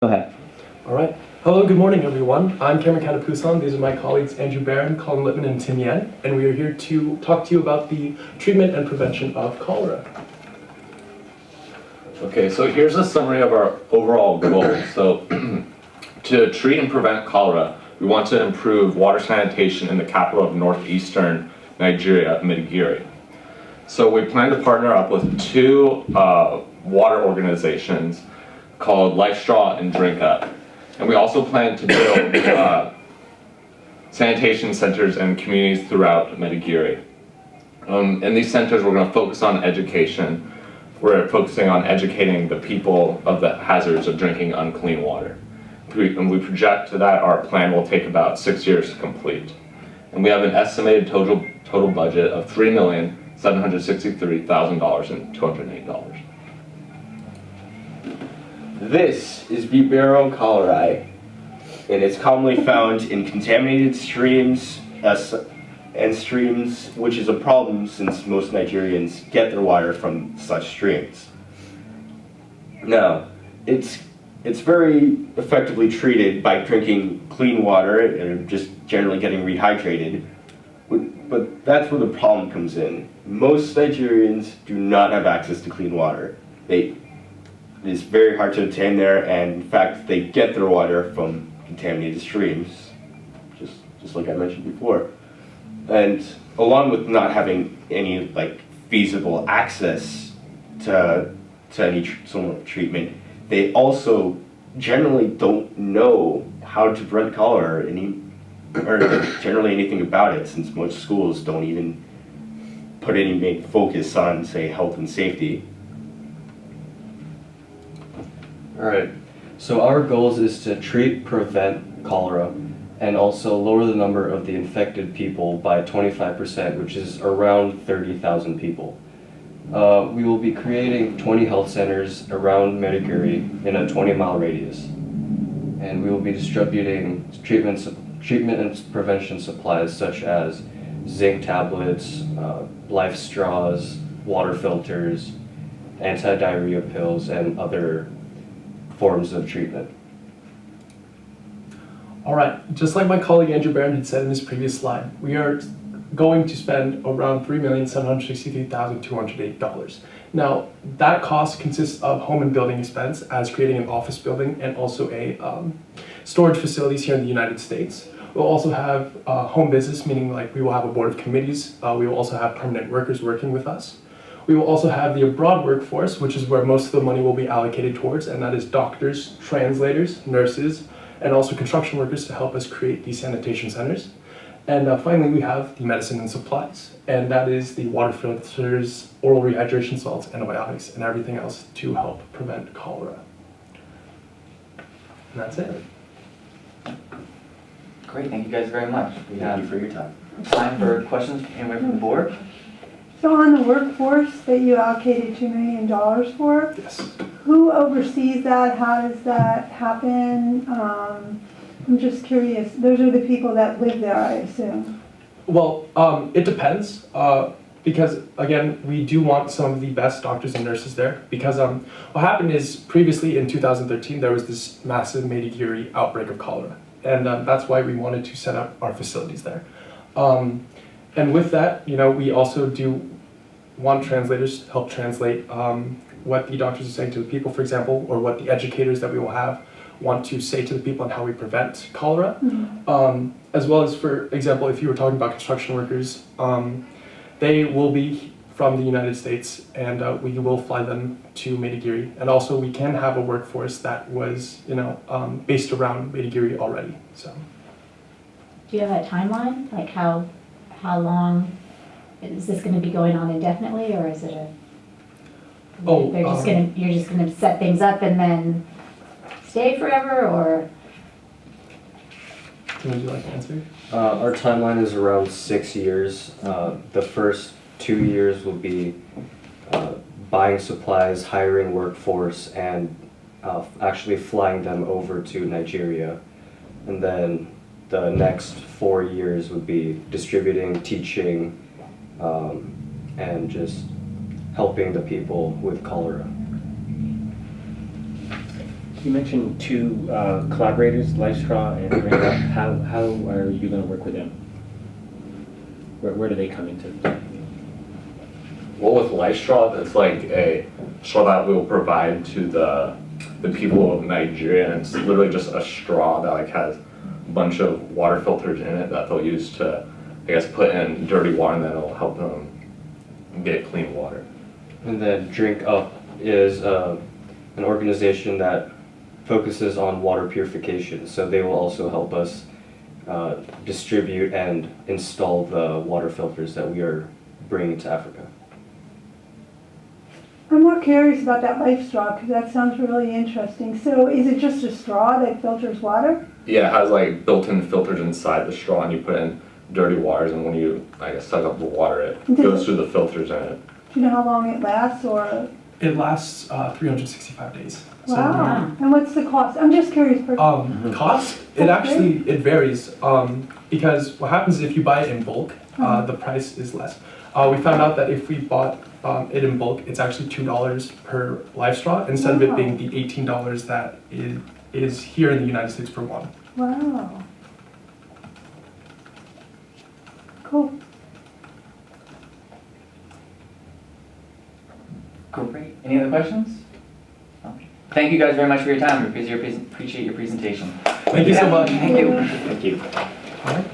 Go ahead. All right. Hello, good morning, everyone. I'm Cameron Catapusan. These are my colleagues Andrew Barron, Colin Lippman, and Tim Yan, and we are here to talk to you about the treatment and prevention of cholera. Okay, so here's a summary of our overall goals. So to treat and prevent cholera, we want to improve water sanitation in the capital of northeastern Nigeria, Maiduguri. So we plan to partner up with two water organizations called LifeStraw and Drink Up. And we also plan to build sanitation centers in communities throughout Maiduguri. In these centers, we're going to focus on education. We're focusing on educating the people of the hazards of drinking unclean water. And we project that our plan will take about 6 years to complete. And we have an estimated total budget of $3,763,208. This is Vibrio cholerae, and it's commonly found in contaminated streams and streams, which is a problem since most Nigerians get their water from such streams. Now, it's very effectively treated by drinking clean water and just generally getting rehydrated, but that's where the problem comes in. Most Nigerians do not have access to clean water. It is very hard to obtain there, and in fact, they get their water from contaminated streams, just like I mentioned before. And along with not having any feasible access to any sort of treatment, they also generally don't know how to prevent cholera or generally anything about it, since most schools don't even put any main focus on, say, health and safety. All right, so our goals is to treat, prevent cholera, and also lower the number of the infected people by 25%, which is around 30,000 people. We will be creating 20 health centers around Maiduguri in a 20-mile radius. And we will be distributing treatment and prevention supplies such as zinc tablets, life straws, water filters, anti-diarrhea pills, and other forms of treatment. All right. Just like my colleague Andrew Barron had said in his previous slide, we are going to spend around $3,763,208. Now, that cost consists of home and building expense as creating an office building and also a storage facilities here in the United States. We'll also have home business, meaning we will have a board of committees. We will also have permanent workers working with us. We will also have the abroad workforce, which is where most of the money will be allocated towards, and that is doctors, translators, nurses, and also construction workers to help us create these sanitation centers. And finally, we have the medicine and supplies, and that is the water filters, oral rehydration salts, antibiotics, and everything else to help prevent cholera. And that's it. Great, thank you guys very much. We Thank you have for your time. time for questions anywhere from the board. So on the workforce that you allocated $2 million for, Yes. who oversees that? How does that happen? I'm just curious. Those are the people that live there, I assume. Well, it depends, because again, we do want some of the best doctors and nurses there, because what happened is previously in 2013, there was this massive Maiduguri outbreak of cholera, and that's why we wanted to set up our facilities there. And with that, we also do want translators to help translate what the doctors are saying to the people, for example, or what the educators that we will have want to say to the people on how we prevent cholera. Mm-hmm. As well as, for example, if you were talking about construction workers, they will be from the United States, and we will fly them to Maiduguri. And also, we can have a workforce that was, based around Maiduguri already. So. Do you have a timeline? Like how long is this going to be going on indefinitely, or is it you're just going to set things up and then stay forever, or? Would you like to answer? Our timeline is around 6 years. The first 2 years will be buying supplies, hiring workforce, and actually flying them over to Nigeria. And then the next 4 years would be distributing, teaching, and just helping the people with cholera. You mentioned two collaborators, LifeStraw and Ring Up. How are you going to work with them? Where do they come into play? Well, with Life Straw, it's like a straw that we'll provide to the people of Nigeria, and it's literally just a straw that like has a bunch of water filters in it that they'll use to, I guess, put in dirty water, and then it'll help them get clean water. And then Drink Up is an organization that focuses on water purification. So they will also help us distribute and install the water filters that we are bringing to Africa. I'm more curious about that life straw because that sounds really interesting. So is it just a straw that filters water? Yeah, it has like built-in filters inside the straw, and you put in dirty waters, and when you, I guess, suck up the water, it goes through the filters in it. Do you know how long it lasts or? It lasts 365 days. So, Wow. And what's the cost? I'm just curious. cost, it varies, because what happens is if you buy it in bulk, the price is less. We found out that if we bought it in bulk, it's actually $2 per live straw instead of it being the $18 that it is here in the United States for one. Wow. Cool. Great. Any other questions? No. Thank you guys very much for your time. We appreciate your presentation. Thank you so much. Thank you. Thank you. All right.